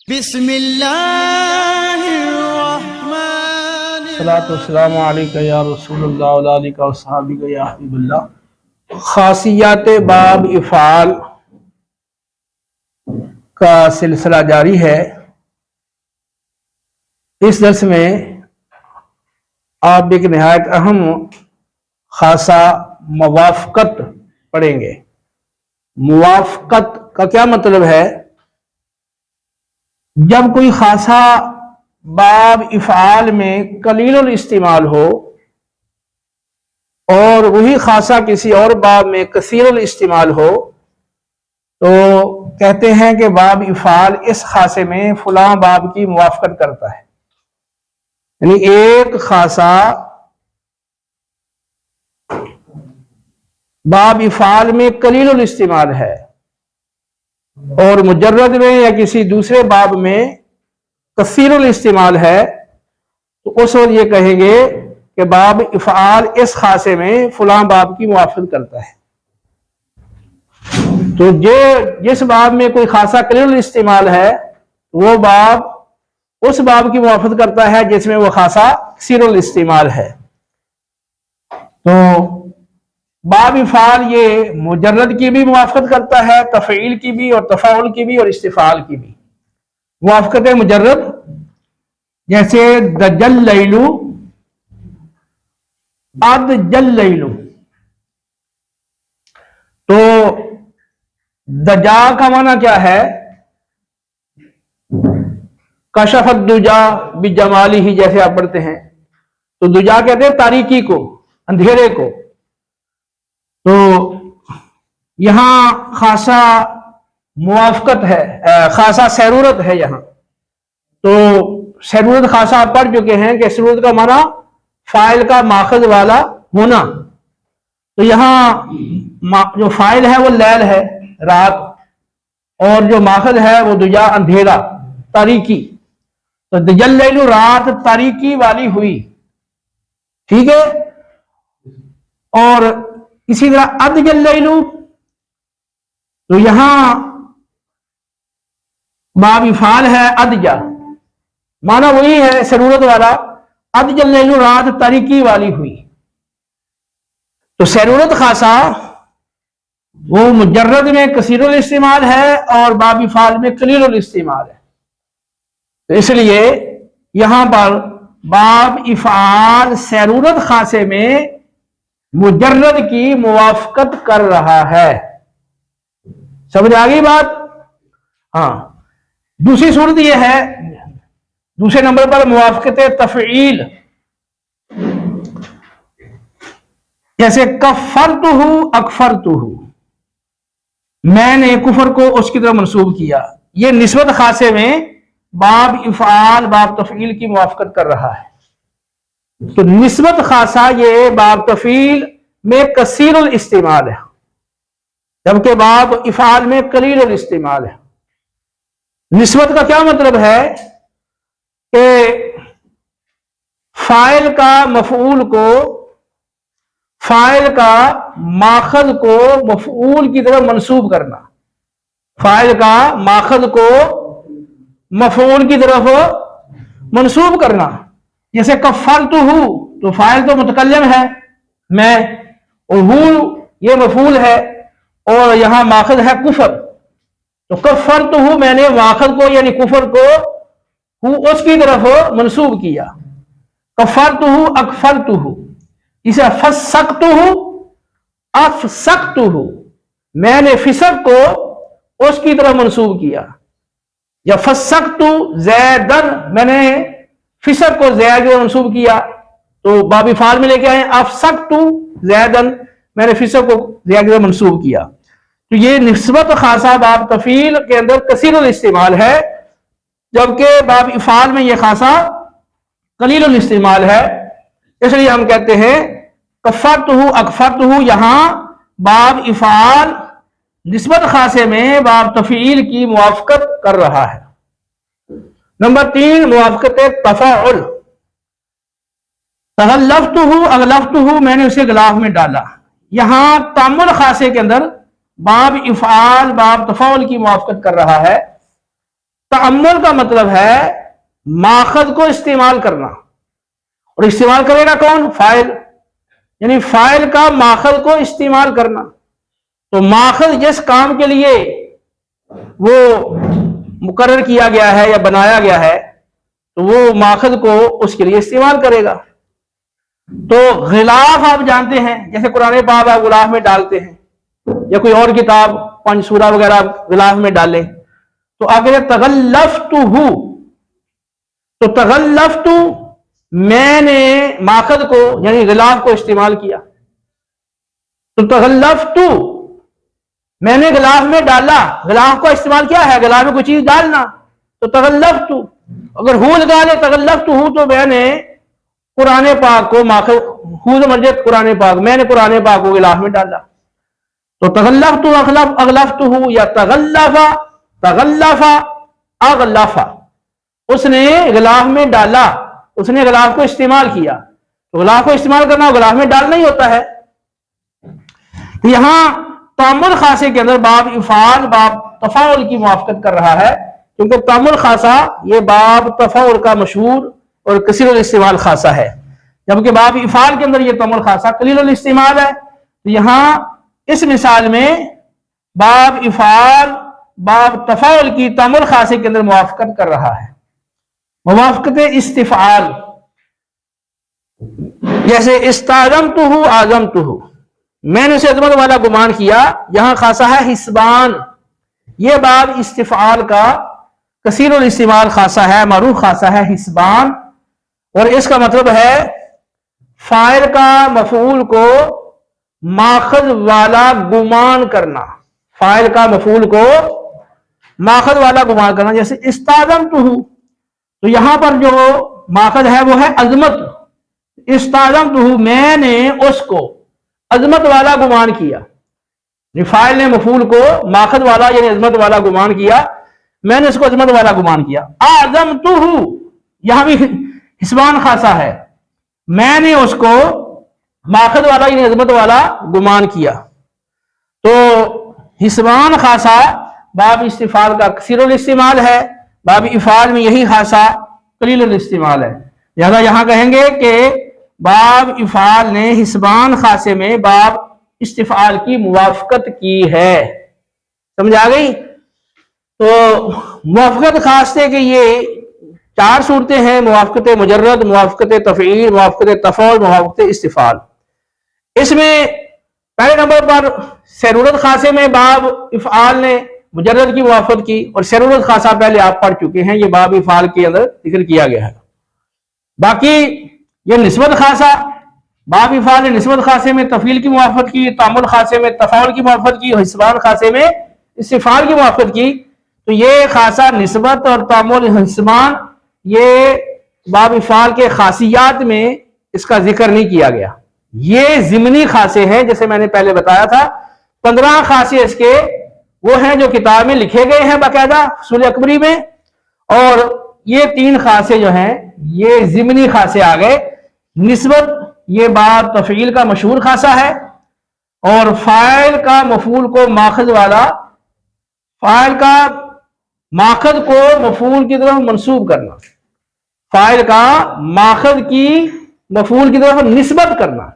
بسم اللہ الرحمن الصلاۃ والسلام علیکہ یا رسول اللہ وعلی آلہ وصحبہ یا حبیب اللہ۔ خاصیات باب افعال کا سلسلہ جاری ہے۔ اس درس میں آپ ایک نہایت اہم خاصہ موافقت پڑھیں گے۔ موافقت کا کیا مطلب ہے؟ جب کوئی خاصہ باب افعال میں قلیل الاستعمال ہو اور وہی خاصہ کسی اور باب میں کثیر الاستعمال ہو تو کہتے ہیں کہ باب افعال اس خاصے میں فلاں باب کی موافقت کرتا ہے۔ یعنی ایک خاصہ باب افعال میں قلیل الاستعمال ہے اور مجرد میں یا کسی دوسرے باب میں کثیر الاستعمال ہے تو اس وقت یہ کہیں گے کہ باب افعال اس خاصے میں فلاں باب کی موافقت کرتا ہے۔ تو جس باب میں کوئی خاصہ قلیل الاستعمال ہے وہ باب اس باب کی موافقت کرتا ہے جس میں وہ خاصہ کثیر الاستعمال ہے۔ تو باب افعال یہ مجرد کی بھی موافقت کرتا ہے، تفعیل کی بھی اور تفاعل کی بھی اور استفعال کی بھی۔ موافقت مجرد جیسے دجل لیلو، ادجل لیلو، تو دجا کا معنی کیا ہے؟ کشف الدجا بجمالہ، جیسے آپ پڑھتے ہیں تو دجا کہتے ہیں تاریکی کو، اندھیرے کو۔ تو یہاں خاصہ موافقت ہے، خاصہ سیرورت ہے۔ یہاں تو سیرورت خاصہ آپ پڑھ چکے ہیں کہ سیرورت کا معنی فاعل کا ماخذ والا ہونا۔ تو یہاں جو فاعل ہے وہ لیل ہے، رات، اور جو ماخذ ہے وہ دجا، اندھیرا، تاریکی۔ تو دجل لیلو، رات تاریکی والی ہوئی، ٹھیک ہے۔ اور اسی طرح ادجل لیلو، تو یہاں باب افعال ہے ادجا، معنی وہی ہے سیرورت والا، ادجل لیلو، رات تاریکی والی ہوئی۔ تو سیرورت خاصہ وہ مجرد میں کثیر الاستعمال ہے اور باب افعال میں قلیل الاستعمال ہے۔ تو اس لیے یہاں پر باب افعال سیرورت خاصے میں مجرد کی موافقت کر رہا ہے۔ سمجھ آ گئی بات؟ ہاں۔ دوسری صورت یہ ہے، دوسرے نمبر پر موافقت تفعیل، جیسے کفرتہ اکفرتہ، میں نے کفر کو اس کی طرف منسوب کیا۔ یہ نسبت خاصے میں باب افعال باب تفعیل کی موافقت کر رہا ہے۔ تو نسبت خاصہ یہ باب تفعیل میں کثیر الاستعمال ہے، جبکہ باب افعال میں قلیل الاستعمال ہے۔ نسبت کا کیا مطلب ہے کہ فاعل کا مفعول کو، فاعل کا ماخذ کو مفعول کی طرف منسوب کرنا، فاعل کا ماخذ کو مفعول کی طرف منسوب کرنا۔ جیسے کفرتہ، تو فاعل تو متکلم ہے میں، اور ہو یہ مفعول ہے، اور یہاں ماخذ ہے کفر۔ تو کفرتہ، میں نے ماخذ کو یعنی کفر کو اس کی طرف منسوب کیا۔ کفرتہ اکفرتہ، اسے فسقتہ افسقتہ، میں نے فسق کو اس کی طرف منسوب کیا۔ یا فسقت زیدن، میں نے فسق کو زید کو منسوب کیا، تو باب افعال میں لے کے آئے افسقت زیدن، میں نے فسق کو زید کو منسوب کیا۔ تو یہ نسبت خاصہ باب تفعیل کے اندر کثیر الاستعمال ہے، جبکہ باب افعال میں یہ خاصہ قلیل الاستعمال ہے۔ اس لیے ہم کہتے ہیں کفرتہ اکفرتہ، یہاں باب افعال نسبت خاصے میں باب تفعیل کی موافقت کر رہا ہے۔ نمبر 3، موافقت تفاعل، تغلفتہ اغلفتہ، میں نے اسے غلاف میں ڈالا۔ یہاں تعمل خاصے کے اندر باب افعال باب تفاعل کی موافقت کر رہا ہے۔ تأمل کا مطلب ہے ماخذ کو استعمال کرنا، اور استعمال کرے گا کون؟ فاعل، یعنی فاعل کا ماخذ کو استعمال کرنا۔ تو ماخذ جس کام کے لیے وہ مقرر کیا گیا ہے یا بنایا گیا ہے تو وہ ماخذ کو اس کے لیے استعمال کرے گا۔ تو غلاف آپ جانتے ہیں، جیسے قرآن پاک آپ غلاف میں ڈالتے ہیں یا کوئی اور کتاب پنج سورہ وغیرہ آپ غلاف میں ڈالیں، تو آگے تغلفتہ، تو تغلفت میں نے ماخذ کو یعنی غلاف کو استعمال کیا، تو تغلفت میں نے غلاف میں ڈالا، غلاف کو استعمال کیا ہے، غلاف میں کوئی چیز ڈالنا، تو تغلفت، اگر ہو لگا لے تغلفت ہوں تو میں نے قرآن پاک کو ماخذ ہوں مرجع قرآن پاک، میں نے قرآن پاک کو غلاف میں ڈالا، تو تغلفت اغلفت ہوں یا تغلف اغلف، اس نے غلاف میں ڈالا، اس نے غلاف کو استعمال کیا۔ تو غلاف کو استعمال کرنا غلاف میں ڈالنا ہی ہوتا ہے۔ یہاں تأمل خاصے کے اندر باب افعال باب تفاعل کی موافقت کر رہا ہے، کیونکہ تأمل خاصہ یہ باب تفاعل کا مشہور اور کثیر الاستعمال خاصہ ہے، جبکہ باب افعال کے اندر یہ تأمل خاصہ قلیل الاستعمال ہے۔ تو یہاں اس مثال میں باب افعال باب تفاعل کی تأمل خاصے کے اندر موافقت کر رہا ہے۔ موافقت استفعال، جیسے استعظمتہ اعظمتہ، میں نے اسے عظمت والا گمان کیا، یہاں خاصہ ہے حسبان، یہ باب استفعال کا کثیر الاستعمال خاصہ ہے، معروف خاصہ ہے حسبان، اور اس کا مطلب ہے فاعل کا مفعول کو ماخذ والا گمان کرنا، فاعل کا مفعول کو ماخذ والا گمان کرنا، جیسے استعظمتہ، تو یہاں پر جو ماخذ ہے وہ ہے عظمت، استعظمتہ میں نے اس کو عظمت والا گمان کیا، فاعل نے مفعول کو ماخذ والا یعنی عظمت والا گمان کیا، میں نے اس کو عظمت والا گمان کیا۔ اعظمتہ، یہاں بھی حسبان خاصہ ہے، میں نے اس کو ماخذ والا یعنی عظمت والا گمان کیا۔ تو حسبان خاصہ باب استفعال کا کثیر الاستعمال ہے، باب افعال میں یہی خاصہ قلیل الاستعمال ہے، لہذا یہاں کہیں گے کہ باب افعال نے حسبان خاصے میں باب استفعال کی موافقت کی ہے۔ سمجھ آ گئی؟ تو موافقت خاصے کے یہ چار صورتیں ہیں، موافقت مجرد، موافقت تفعیل، موافقت تفاعل، موافقت استفعال۔ اس میں پہلے نمبر پر سیرورت خاصے میں باب افعال نے مجرد کی موافقت کی، اور سیرورت خاصہ پہلے آپ پڑھ چکے ہیں، یہ باب افعال کے اندر ذکر کیا گیا ہے۔ باقی یہ نسبت خاصہ، باب افعال نے نسبت خاصے میں تفعیل کی موافقت کی، تأمل خاصے میں تفاعل کی موافقت کی، اور حسبان خاصے میں استفعال کی موافقت کی۔ تو یہ خاصہ نسبت اور تأمل حسبان یہ باب افعال کے خاصیات میں اس کا ذکر نہیں کیا گیا، یہ ضمنی خاصے ہیں، جیسے میں نے پہلے بتایا تھا 15 خاصے اس کے وہ ہیں جو کتاب میں لکھے گئے ہیں باقاعدہ فصول اکبری میں، اور یہ 3 خاصے جو ہیں یہ ضمنی خاصے آ گئے۔ نسبت یہ باب تفعیل کا مشہور خاصہ ہے، اور فاعل کا مفعول کو ماخذ والا، فاعل کا ماخذ کو مفعول کی طرف منسوب کرنا، فاعل کا ماخذ کی مفعول کی طرف نسبت کرنا،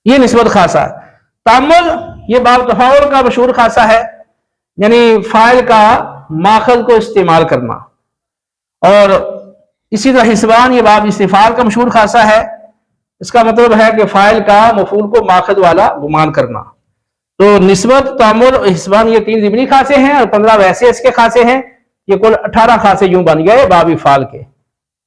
یہ نسبت خاصہ ہے۔ تأمل یہ باب تفاعل کا مشہور خاصہ ہے، یعنی فاعل کا ماخذ کو استعمال کرنا، اور اسی طرح حسبان یہ باب استفعال کا مشہور خاصہ ہے، اس کا مطلب ہے کہ فاعل کا مفعول کو ماخذ والا گمان کرنا۔ تو نسبت، تأمل اور حسبان یہ 3 ضمنی خاصے ہیں، اور 15 ویسے اس کے خاصے ہیں، یہ کل 18 خاصے یوں بن گئے باب افعال کے۔